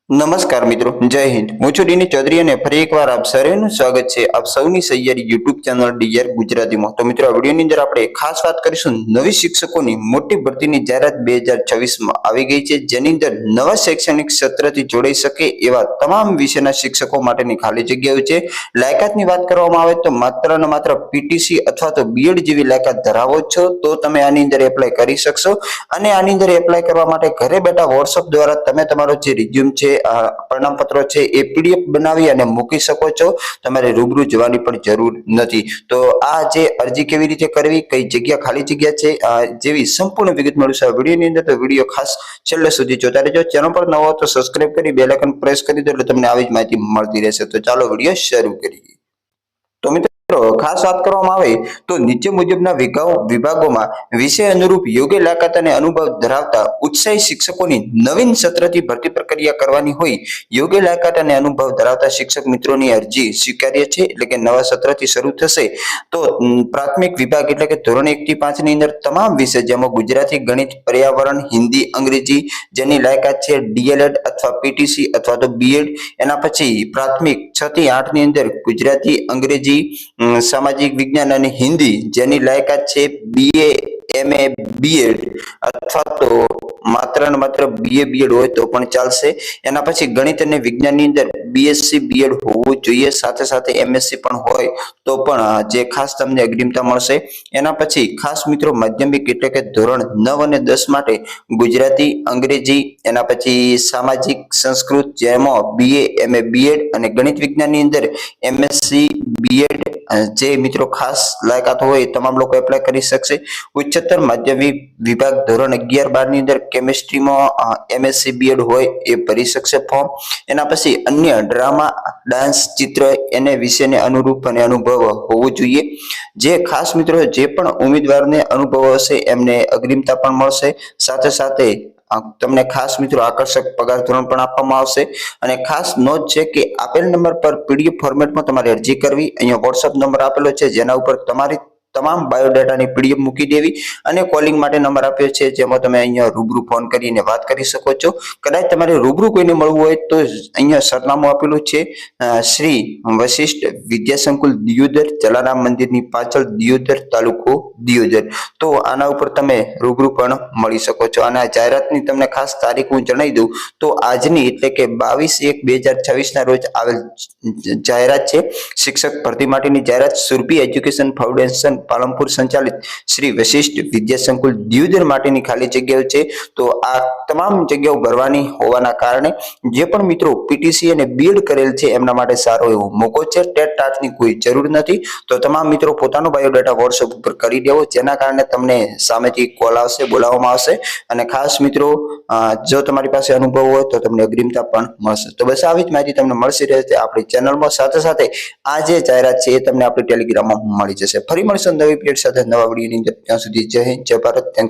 નમસ્કાર મિત્રો, જય હિન્દ। હું છું ડીની ચૌધરી અને ફરી એકવાર આપ સર્વેનું સ્વાગત છે આપ સૌની સહિયારી યુટ્યુબ ચેનલ ડીઆર ગુજરાતીમાં। તો મિત્રો, આ વિડીયોની અંદર આપણે ખાસ વાત કરીશું નવી શિક્ષકોની મોટી ભરતીની જાહેરાત 2026માં આવી ગઈ છે, જેની અંદર નવા શૈક્ષણિક સત્રથી જોડાઈ શકે એવા તમામ વિષયના શિક્ષકો માટેની ખાલી જગ્યાઓ છે। લાયકાતની વાત કરવામાં આવે તો માત્ર ને માત્ર પીટીસી અથવા તો બીએડ જેવી લાયકાત ધરાવો છો તો તમે આની અંદર એપ્લાય કરી શકશો। અને આની અંદર એપ્લાય કરવા માટે ઘરે બેઠા વોટ્સઅપ દ્વારા તમે તમારો જે રિઝ્યુમ છે, પ્રમાણપત્રો છે એ પીડીએફ બનાવી અને મૂકી શકો છો। તમારે રૂબરૂ જવાની પણ જરૂર નથી। તો આ જે અરજી કેવી રીતે કરવી, કઈ જગ્યા ખાલી જગ્યા છે, જેવી સંપૂર્ણ વિગત મળશે આ વિડીયોની અંદર। તો વિડીયો ખાસ છેલ્લે સુધી જોતા રહેજો। ચેનલ પર નવો તો સબસ્ક્રાઇબ કરી બેલ આઇકન પ્રેસ કરી દો એટલે તમને આવી જ માહિતી મળતી રહેશે। તો ચાલો વિડીયો શરૂ કરીએ। તો મિત્રો, ખાસ વાત કરવામાં આવે તો નીચે મુજબના વિભાગોમાં વિષય અનુરૂપ યોગ્ય લાયકાત અને અનુભવ ધરાવતા ઉત્સાહી શિક્ષકોની નવીન સત્રથી ભરતી પ્રક્રિયા કરવાની હોય યોગ્ય લાયકાત અને અનુભવ ધરાવતા શિક્ષક મિત્રોની અરજી સ્વીકાર્ય છે। એટલે કે નવા સત્રથી શરૂ થશે તો પ્રાથમિક વિભાગ એટલે કે ધોરણ 1 થી 5 ની અંદર તમામ વિષય જેમાં ગુજરાતી, ગણિત, પર્યાવરણ, હિન્દી, અંગ્રેજી જેની લાયકાત છે ડીએલએડ અથવા પીટીસી અથવા તો બીએડ। એના પછી પ્રાથમિક 6 થી 8 ની અંદર ગુજરાતી, અંગ્રેજી, સામાજિક વિજ્ઞાન અને હિન્દી જેની લાયકાત છે બીએ, એમએ, બીએડ અથવા તો માત્ર ને માત્ર બીએ બીએડ હોય તો પણ ચાલશે। એના પછી ગણિત અને વિજ્ઞાનની અંદર બીએસસી બીએડ હોવું જોઈએ, સાથે સાથે એમએસસી પણ હોય તો પણ જે ખાસ તમને અગ્રિમતા મળશે। એના પછી ખાસ મિત્રો માધ્યમિક એટલે કે ધોરણ 9 અને 10 માટે ગુજરાતી, અંગ્રેજી, એના પછી સામાજિક, સંસ્કૃત જેમાં બીએ, એમએ, બીએડ અને ગણિત વિજ્ઞાનની અંદર એમએસસી બીએડ જે મિત્રો ખાસ લાયકાત હોય તમામ લોકો એપ્લાય કરી શકશે। ઉચ્ચતર માધ્યમિક વિભાગ ધોરણ 11-12 ની અંદર કેમિસ્ટ્રીમાં એમએસસી બીએડ હોય એ ભરી શકશે ફોર્મ। એના પછી અન્ય ડ્રામા, ડાન્સ, ચિત્ર એને વિષયને અનુરૂપ અને અનુભવ હોવો જોઈએ। જે ખાસ મિત્રો જે પણ ઉમેદવારને અનુભવ હશે એમને અગ્રિમતા પણ મળશે, સાથે સાથે તમને ખાસ મિત્રો આકર્ષક પગાર ધોરણ પણ આપવામાં આવશે। અને ખાસ નોંધ છે કે આપેલ નંબર પર પીડીએફ ફોર્મેટમાં તમારે અરજી કરવી। અહીંયા વોટ્સઅપ નંબર આપેલો છે જેના ઉપર તમારી તમામ બાયોડેટાની પીડીએફ મૂકી દેવી અને કોલિંગ માટે નંબર આપ્યો છે જેમાં તમે અહીંયા રૂબરૂ ફોન કરીને વાત કરી શકો છો। કદાચ તમારે રૂબરૂ કોઈને મળવું હોય તો અહીંયા સરનામું આપેલું છે શ્રી વશિષ્ઠ વિદ્યા સંકુલ દિયોદર, જલારામ મંદિરની પાછળ, દિયોદર, તાલુકો દિયોદર। તો આના ઉપર તમે રૂબરૂ પણ મળી શકો છો। અને આ જાહેરાતની તમને ખાસ તારીખ હું જણાવી દઉં તો આજની એટલે કે 22/1/2026 ના રોજ આવેલ જાહેરાત છે। શિક્ષક ભરતી માટેની જાહેરાત સુરભી એજ્યુકેશન ફાઉન્ડેશન પાલનપુર સંચાલિત શ્રી વશિષ્ઠ વિદ્યા સંકુલ દિયોદર માટેની ખાલી જગ્યાઓ છે। તો આ તમામ જગ્યાઓ ભરવાની હોવાના કારણે જે પણ મિત્રો પીટીસી અને બીએડ કરેલ છે એમના માટે સારો એવો મોકો છે। ટેટ ટાટની કોઈ જરૂર નથી। તો તમામ મિત્રો પોતાનો બાયોડેટા વોટ્સએપ ઉપર કરી દેવો, જેના કારણે તમને સામેથી કોલ આવશે, બોલાવવામાં આવશે। અને ખાસ મિત્રો જો તમારી પાસે અનુભવ હોય તો તમને અગ્રિમતા પણ મળશે। તો બસ આવી જ માહિતી તમને મળશે રહેશે આપણી ચેનલમાં, સાથે સાથે આ જે જાહેરાત છે એ તમને આપણી ટેલિગ્રામમાં મળી જશે। ફરી મળશે નવી અપડેટ સાથે નવા વિડીયોની અંદર। ત્યાં સુધી જય હિન્દ, જય ભારત। થેન્ક્સ।